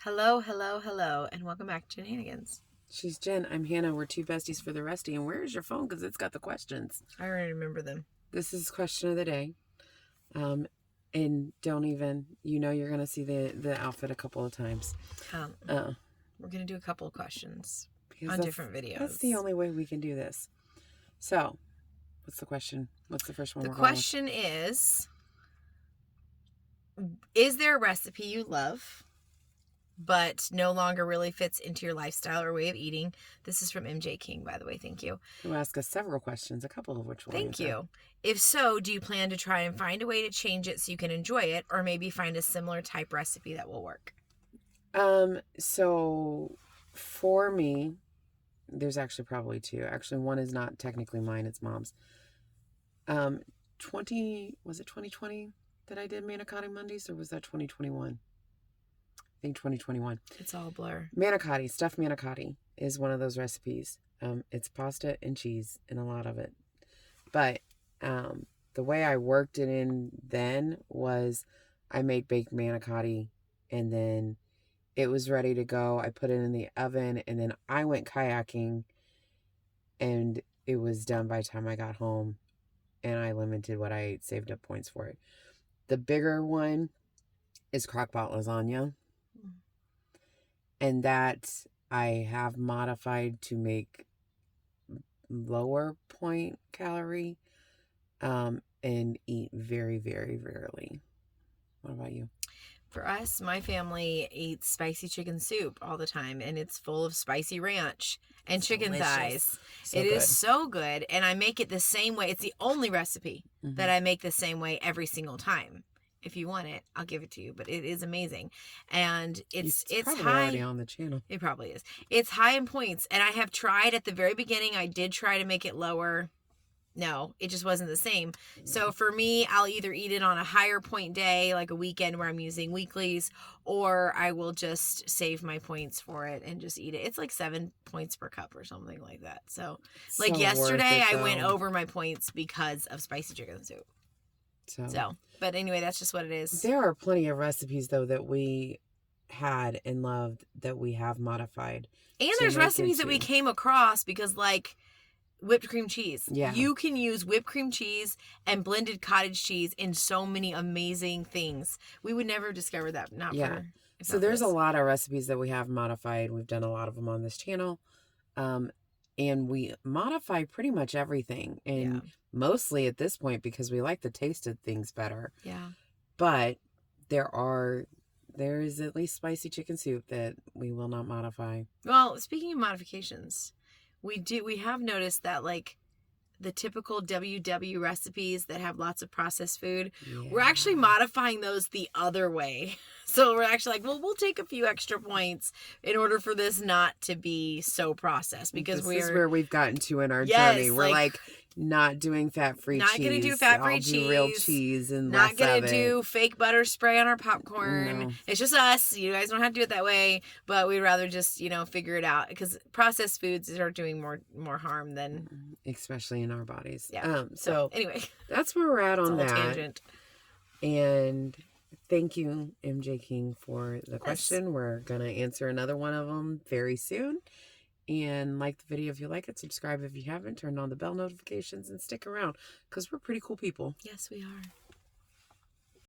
Hello, hello, hello, and welcome back to JenHannagans. She's Jen. I'm Hannah. We're two besties for the resty. And where's your phone? Because it's got the questions. I already remember them. This is question of the day. And don't even, you're going to see the outfit a couple of times. We're going to do a couple of questions on different videos. That's the only way we can do this. So, what's the question? What's the first one? The question is there a recipe you love but no longer really fits into your lifestyle or way of eating? This is from MJ King, by the way. Thank you. Who asked us several questions, a couple of which we'll Thank you. If so, do you plan to try and find a way to change it so you can enjoy it, or maybe find a similar type recipe that will work? So for me, there's actually probably two. Actually, one is not technically mine, it's Mom's. Was it 2020 that I did Manicotti Mondays, or was that 2021? I think 2021. It's all a blur. Manicotti, stuffed manicotti is one of those recipes. It's pasta and cheese in a lot of it. But the way I worked it in then was I made baked manicotti, and then it was ready to go. I put it in the oven, and then I went kayaking, and it was done by the time I got home, and I limited what I ate, saved up points for it. The bigger one is crock-pot lasagna. And that I have modified to make lower point calorie and eat very, very rarely. What about you? For us, my family eats spicy chicken soup all the time, and it's full of spicy ranch and chicken thighs. It is so good, and I make it the same way. It's the only recipe that I make the same way every single time. If you want it, I'll give it to you, but it is amazing. And it's probably high already on the channel. It probably is. It's high in points, and I have tried at the very beginning. I did try to make it lower. No, it just wasn't the same. So for me, I'll either eat it on a higher point day, like a weekend where I'm using weeklies, or I will just save my points for it and just eat it. It's like 7 points per cup or something like that. So like yesterday, I went over my points because of spicy chicken soup. So, but anyway, that's just what it is. There are plenty of recipes, though, that we had and loved that we have modified. And there's recipes that we came across because, like, whipped cream cheese. Yeah. You can use whipped cream cheese and blended cottage cheese in so many amazing things. We would never discover that. So there's a lot of recipes that we have modified. We've done a lot of them on this channel. And we modify pretty much everything. And mostly at this point because we like the taste of things better. Yeah. But there is at least spicy chicken soup that we will not modify. Well, speaking of modifications, we have noticed that, like, the typical WW recipes that have lots of processed food, we're actually modifying those the other way. So we're actually like, well, we'll take a few extra points in order for this not to be so processed, because this is where we've gotten to in our journey. We're like not doing fat-free cheese. Not going to do fat-free cheese. Real cheese and not going to do fake butter spray on our popcorn. No. It's just us. You guys don't have to do it that way, but we'd rather just, figure it out, because processed foods are doing more harm than, especially in our bodies. Yeah. So anyway, that's where we're at on that. Tangent. And thank you, MJ King, for the question. We're going to answer another one of them very soon. And like the video if you like it, subscribe if you haven't, turn on the bell notifications, and stick around because we're pretty cool people. Yes, we are.